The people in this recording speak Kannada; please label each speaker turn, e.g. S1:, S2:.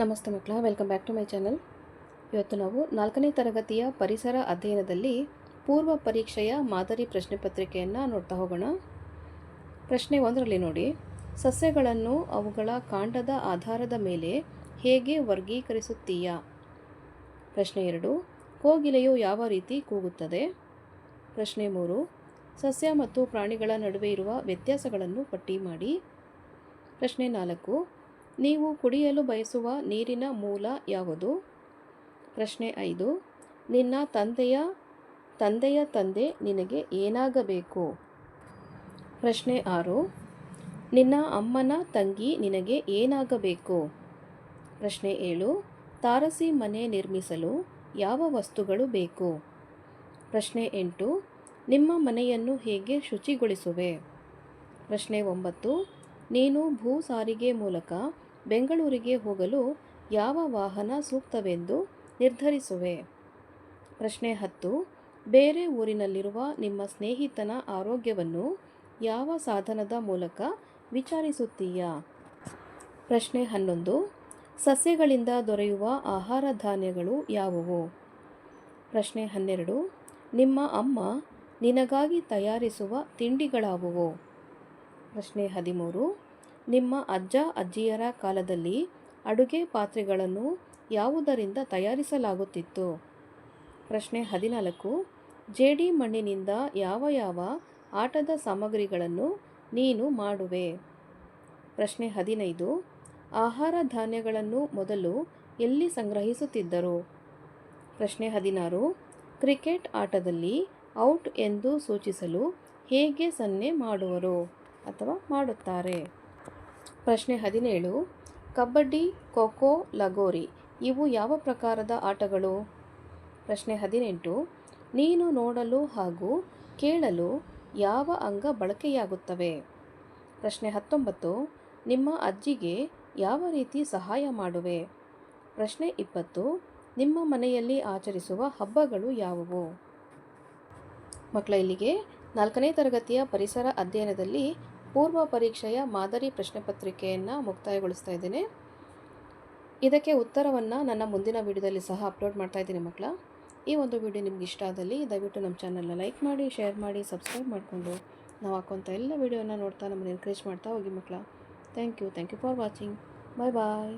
S1: ನಮಸ್ತೆ ಮಕ್ಕಳ, welcome back to my channel. ಇವತ್ತು ನಾವು 4ನೇ ತರಗತಿಯ ಪರಿಸರ ಅಧ್ಯಯನದಲ್ಲಿ ಪೂರ್ವ ಪರೀಕ್ಷೆಯ ಮಾದರಿ ಪ್ರಶ್ನೆ ಪತ್ರಿಕೆಯನ್ನು ನೋಡ್ತಾ ಹೋಗೋಣ. ಪ್ರಶ್ನೆ 1ರಲ್ಲಿ ನೋಡಿ, ಸಸ್ಯಗಳನ್ನು ಅವುಗಳ ಕಾಂಡದ ಆಧಾರದ ಮೇಲೆ ಹೇಗೆ ವರ್ಗೀಕರಿಸುತ್ತೀಯಾ? ಪ್ರಶ್ನೆ 2, ಕೋಗಿಲೆಯು ಯಾವ ರೀತಿ ಕೂಗುತ್ತದೆ? ಪ್ರಶ್ನೆ 3, ಸಸ್ಯ ಮತ್ತು ಪ್ರಾಣಿಗಳ ನಡುವೆ ಇರುವ ವ್ಯತ್ಯಾಸಗಳನ್ನು ಪಟ್ಟಿ ಮಾಡಿ. ಪ್ರಶ್ನೆ 4, ನೀವು ಕುಡಿಯಲು ಬಯಸುವ ನೀರಿನ ಮೂಲ ಯಾವುದು? ಪ್ರಶ್ನೆ 5, ನಿನ್ನ ತಂದೆಯ ತಂದೆ ನಿನಗೆ ಏನಾಗಬೇಕು? ಪ್ರಶ್ನೆ 6, ನಿನ್ನ ಅಮ್ಮನ ತಂಗಿ ನಿನಗೆ ಏನಾಗಬೇಕು? ಪ್ರಶ್ನೆ 7, ತಾರಸಿ ಮನೆ ನಿರ್ಮಿಸಲು ಯಾವ ವಸ್ತುಗಳು ಬೇಕು? ಪ್ರಶ್ನೆ 8, ನಿಮ್ಮ ಮನೆಯನ್ನು ಹೇಗೆ ಶುಚಿಗೊಳಿಸುವೆ? ಪ್ರಶ್ನೆ 9, ನೀನು ಭೂ ಸಾರಿಗೆ ಮೂಲಕ ಬೆಂಗಳೂರಿಗೆ ಹೋಗಲು ಯಾವ ವಾಹನ ಸೂಕ್ತವೆಂದು ನಿರ್ಧರಿಸುವೆ? ಪ್ರಶ್ನೆ 10, ಬೇರೆ ಊರಿನಲ್ಲಿರುವ ನಿಮ್ಮ ಸ್ನೇಹಿತನ ಆರೋಗ್ಯವನ್ನು ಯಾವ ಸಾಧನದ ಮೂಲಕ ವಿಚಾರಿಸುತ್ತೀಯಾ? ಪ್ರಶ್ನೆ 11, ಸಸ್ಯಗಳಿಂದ ದೊರೆಯುವ ಆಹಾರ ಧಾನ್ಯಗಳು ಯಾವುವು? ಪ್ರಶ್ನೆ 12, ನಿಮ್ಮ ಅಮ್ಮ ನಿನಗಾಗಿ ತಯಾರಿಸುವ ತಿಂಡಿಗಳಾವುವು? ಪ್ರಶ್ನೆ 13, ನಿಮ್ಮ ಅಜ್ಜ ಅಜ್ಜಿಯರ ಕಾಲದಲ್ಲಿ ಅಡುಗೆ ಪಾತ್ರೆಗಳನ್ನು ಯಾವುದರಿಂದ ತಯಾರಿಸಲಾಗುತ್ತಿತ್ತು? ಪ್ರಶ್ನೆ 14, ಜೇಡಿ ಮಣ್ಣಿನಿಂದ ಯಾವ ಆಟದ ಸಾಮಗ್ರಿಗಳನ್ನು ನೀನು ಮಾಡುವೆ? ಪ್ರಶ್ನೆ 15, ಆಹಾರ ಧಾನ್ಯಗಳನ್ನು ಮೊದಲು ಎಲ್ಲಿ ಸಂಗ್ರಹಿಸುತ್ತಿದ್ದರು? ಪ್ರಶ್ನೆ 16, ಕ್ರಿಕೆಟ್ ಆಟದಲ್ಲಿ ಔಟ್ ಎಂದು ಸೂಚಿಸಲು ಹೇಗೆ ಸನ್ನೆ ಮಾಡುವರು ಅಥವಾ ಮಾಡುತ್ತಾರೆ? ಪ್ರಶ್ನೆ 17, ಕಬಡ್ಡಿ, ಖೋ-ಖೋ, ಲಗೋರಿ ಇವು ಯಾವ ಪ್ರಕಾರದ ಆಟಗಳು? ಪ್ರಶ್ನೆ 18, ನೀನು ನೋಡಲು ಹಾಗೂ ಕೇಳಲು ಯಾವ ಅಂಗ ಬಳಕೆಯಾಗುತ್ತವೆ? ಪ್ರಶ್ನೆ 19, ನಿಮ್ಮ ಅಜ್ಜಿಗೆ ಯಾವ ರೀತಿ ಸಹಾಯ ಮಾಡುವೆ? ಪ್ರಶ್ನೆ 20, ನಿಮ್ಮ ಮನೆಯಲ್ಲಿ ಆಚರಿಸುವ ಹಬ್ಬಗಳು ಯಾವುವು? ಮಕ್ಕಳ, ಇಲ್ಲಿಗೆ 4ನೇ ತರಗತಿಯ ಪರಿಸರ ಅಧ್ಯಯನದಲ್ಲಿ ಪೂರ್ವ ಪರೀಕ್ಷೆಯ ಮಾದರಿ ಪ್ರಶ್ನೆ ಪತ್ರಿಕೆಯನ್ನು ಮುಕ್ತಾಯಗೊಳಿಸ್ತಾ ಇದ್ದೇನೆ. ಇದಕ್ಕೆ ಉತ್ತರವನ್ನು ನನ್ನ ಮುಂದಿನ ವಿಡಿಯೋದಲ್ಲಿ ಸಹ ಅಪ್ಲೋಡ್ ಮಾಡ್ತಾ ಇದ್ದೀನಿ ಮಕ್ಕಳ. ಈ ಒಂದು ವಿಡಿಯೋ ನಿಮ್ಗೆ ಇಷ್ಟ ಆದಲ್ಲಿ ದಯವಿಟ್ಟು ನಮ್ಮ ಚಾನಲ್ನ ಲೈಕ್ ಮಾಡಿ, ಶೇರ್ ಮಾಡಿ, ಸಬ್ಸ್ಕ್ರೈಬ್ ಮಾಡಿಕೊಂಡು ನಾವು ಹಾಕುವಂಥ ಎಲ್ಲ ವಿಡಿಯೋನ ನೋಡ್ತಾ ನಮ್ಮನ್ನು ಎನ್ಕರೇಜ್ ಮಾಡ್ತಾ ಹೋಗಿ ಮಕ್ಕಳ. Thank you for watching. Bye.